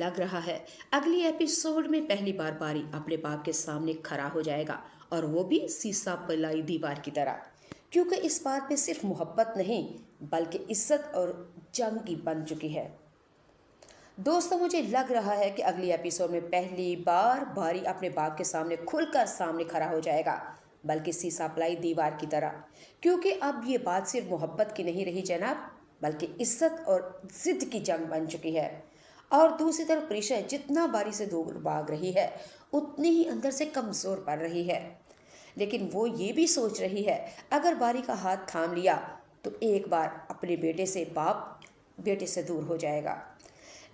लग रहा है अगली एपिसोड में पहली बार बारी अपने बाप के सामने खड़ा हो जाएगा, और वो भी सीसा पलाई दीवार की तरह, क्योंकि इस बात में सिर्फ मोहब्बत नहीं बल्कि इज्जत और जंग की बन चुकी है। दोस्तों, मुझे लग रहा है कि अगली एपिसोड में पहली बार बारी अपने बाप के सामने खुलकर सामने खड़ा हो जाएगा, बल्कि सीसा पलाई दीवार की तरह, क्योंकि अब ये बात सिर्फ मोहब्बत की नहीं रही जनाब, बल्कि इज्जत और जिद की जंग बन चुकी है। और दूसरी तरफ प्रीशा जितना बारी से दूर भाग रही है उतनी ही अंदर से कमज़ोर पड़ रही है। लेकिन वो ये भी सोच रही है अगर बारी का हाथ थाम लिया तो एक बार अपने बेटे से बाप बेटे से दूर हो जाएगा।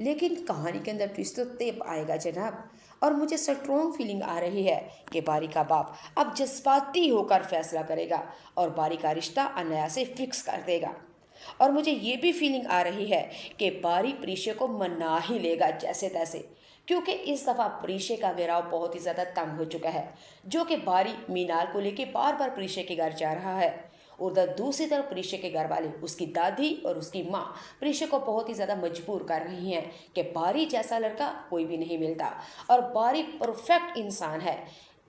लेकिन कहानी के अंदर ट्विस्ट तो तब आएगा जनाब, और मुझे स्ट्रॉन्ग फीलिंग आ रही है कि बारी का बाप अब जज्बाती होकर फैसला करेगा और बारी का रिश्ता अनाया से फिक्स कर देगा। और मुझे ये भी फीलिंग आ रही है कि बारी प्रीशे को मना ही लेगा जैसे तैसे, क्योंकि इस दफ़ा प्रीशे का गिराव बहुत ही ज़्यादा तंग हो चुका है, जो कि बारी मीनाल को लेके बार बार प्रीशे के घर जा रहा है। उधर दूसरी तरफ प्रीशे के घर वाले, उसकी दादी और उसकी माँ प्रीशे को बहुत ही ज़्यादा मजबूर कर रही हैं कि बारी जैसा लड़का कोई भी नहीं मिलता, और बारी परफेक्ट इंसान है,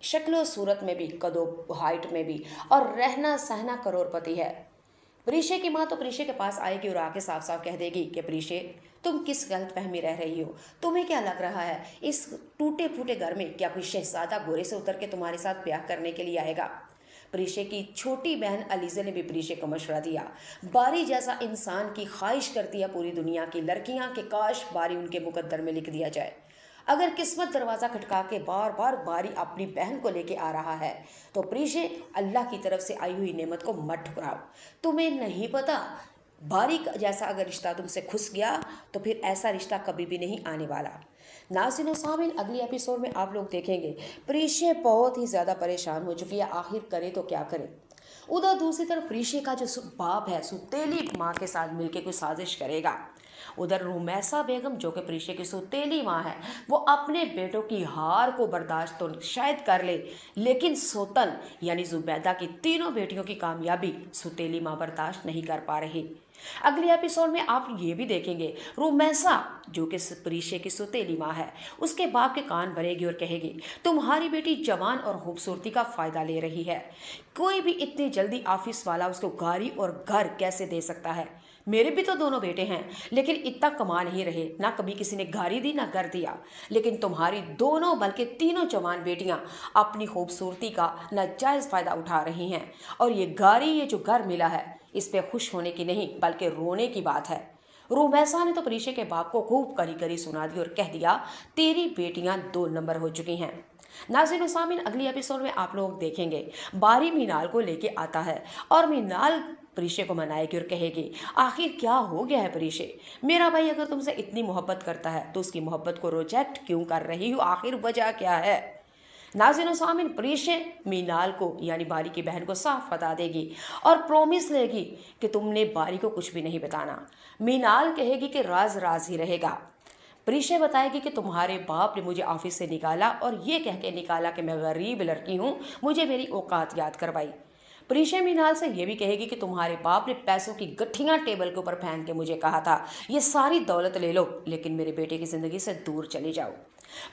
शक्ल सूरत में भी, कदो हाइट में भी, और रहना सहना करोड़पति है। प्रीशे की माँ तो प्रीशे के पास आएगी और आके साफ साफ कह देगी कि प्रीशे, तुम किस गलत फहमी रह रही हो, तुम्हें क्या लग रहा है इस टूटे फूटे घर में क्या कोई शहजादा घोड़े से उतर के तुम्हारे साथ ब्याह करने के लिए आएगा। प्रीशे की छोटी बहन अलीज़ा ने भी प्रीशे को मशवरा दिया, बारी जैसा इंसान की ख्वाहिश करती है पूरी दुनिया की लड़कियां कि काश बारी उनके मुकद्दर में लिख दिया जाए। अगर किस्मत दरवाज़ा खटका के बार बार बारी अपनी बहन को लेके आ रहा है तो प्रीशे, अल्लाह की तरफ से आई हुई नेमत को मत ठुकराओ। तुम्हें नहीं पता, बारी जैसा अगर रिश्ता तुमसे खुस गया तो फिर ऐसा रिश्ता कभी भी नहीं आने वाला। नाज़रीन व सामीन, अगली एपिसोड में आप लोग देखेंगे प्रीशे बहुत ही ज़्यादा परेशान हो चुकी है, आखिर करे तो क्या करे। उधर दूसरी तरफ प्रीशे का जो बाप है सुतेली माँ के साथ मिलकर कोई साजिश करेगा। उधर रुमैसा बेगम, जो कि प्रीशे की सुतेली माँ है, वो अपने बेटों की हार को बर्दाश्त तो शायद कर ले, लेकिन सोतन यानी जुबैदा की तीनों बेटियों की कामयाबी सुतेली माँ बर्दाश्त नहीं कर पा रही। अगले एपिसोड में आप ये भी देखेंगे रुमैसा, जो कि प्रीशे की सुतेली माँ है, उसके बाप के कान भरेगी और कहेगी तुम्हारी बेटी जवान और खूबसूरती का फ़ायदा ले रही है, कोई भी इतनी जल्दी ऑफिस वाला उसको गाड़ी और घर कैसे दे सकता है। मेरे भी तो दोनों बेटे हैं, लेकिन इतना कमा नहीं रहे, ना कभी किसी ने गाड़ी दी ना घर दिया, लेकिन तुम्हारी दोनों बल्कि तीनों जवान बेटियां अपनी खूबसूरती का नाजायज़ फ़ायदा उठा रही हैं, और ये गाड़ी, ये जो घर मिला है, इस पे खुश होने की नहीं बल्कि रोने की बात है। रुमैसा ने तो प्रीशे के बाप को खूब करी करी सुना दी और कह दिया तेरी बेटियां 2 नंबर हो चुकी हैं। नाज़रीन व सामीन, अगली एपिसोड में आप लोग देखेंगे बारी मीनाल को लेके आता है और मीनाल प्रीशे को मनाएगी और कहेगी आखिर क्या हो गया है प्रीशे, मेरा भाई अगर तुमसे इतनी मोहब्बत करता है तो उसकी मोहब्बत को रिजेक्ट क्यों कर रही हो, आखिर वजह क्या है। नाज़रीन व सामीन, प्रीशे मीनाल को यानी बारी की बहन को साफ बता देगी और प्रॉमिस लेगी कि तुमने बारी को कुछ भी नहीं बताना। मीनाल कहेगी कि राज राज ही रहेगा। प्रीशे बताएगी कि तुम्हारे बाप ने मुझे ऑफिस से निकाला और ये कह के निकाला कि मैं गरीब लड़की हूँ, मुझे मेरी औकात याद करवाई। प्रीशे मीनाल से ये भी कहेगी कि तुम्हारे बाप ने पैसों की गठियाँ टेबल के ऊपर फेंक के मुझे कहा था ये सारी दौलत ले लो लेकिन मेरे बेटे की ज़िंदगी से दूर चले जाओ।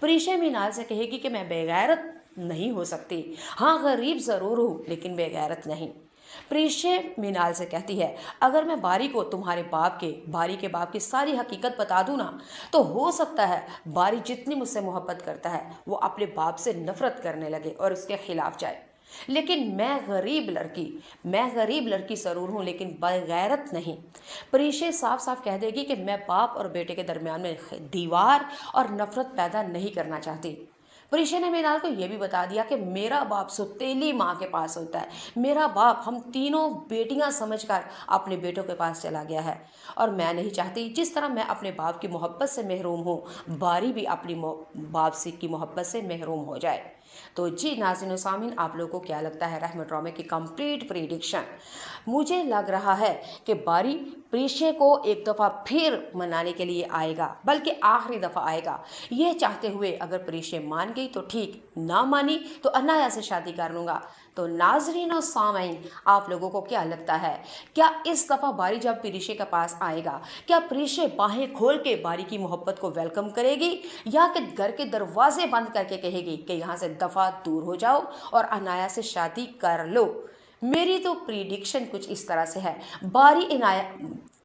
प्रीशे मीनाल से कहेगी कि मैं बेगैरत नहीं हो सकती, हाँ गरीब ज़रूर हूँ लेकिन बेगैरत नहीं। प्रीशे मीनाल से कहती है अगर मैं बारी को तुम्हारे बारी के बाप की सारी हकीकत बता दूं ना तो हो सकता है बारी जितनी मुझसे मोहब्बत करता है वो अपने बाप से नफरत करने लगे और उसके खिलाफ जाए। लेकिन मैं गरीब लड़की ज़रूर हूँ लेकिन बेगैरत नहीं। प्रीशे साफ साफ कह देगी कि मैं बाप और बेटे के दरमियान में दीवार और नफरत पैदा नहीं करना चाहती। प्रीशे ने मीनाल को यह भी बता दिया कि मेरा बाप सुतेली माँ के पास होता है, मेरा बाप हम तीनों बेटियां समझकर अपने बेटों के पास चला गया है, और मैं नहीं चाहती जिस तरह मैं अपने बाप की मोहब्बत से महरूम हूँ बारी भी अपनी बाप से की मोहब्बत से महरूम हो जाए। तो जी नाज़रीन सामीन, आप लोगों को क्या लगता है रहमत ड्रामे की कंप्लीट प्रेडिक्शन? मुझे लग रहा है कि बारी प्रीशे को एक दफ़ा फिर मनाने के लिए आएगा, बल्कि आखिरी दफ़ा आएगा। ये चाहते हुए अगर प्रीशे मान गई तो ठीक, ना मानी तो अनाया से शादी कर लूँगा। तो नाजरीन और सामीन, आप लोगों को क्या लगता है, क्या इस दफ़ा बारी जब प्रीशे के पास आएगा, क्या प्रीशे बाहें खोल के बारी की मोहब्बत को वेलकम करेगी, या कि घर के दरवाजे बंद करके कहेगी कि यहाँ से दफ़ा दूर हो जाओ और अनाया से शादी कर लो? मेरी तो प्रिडिक्शन कुछ इस तरह से है, बारी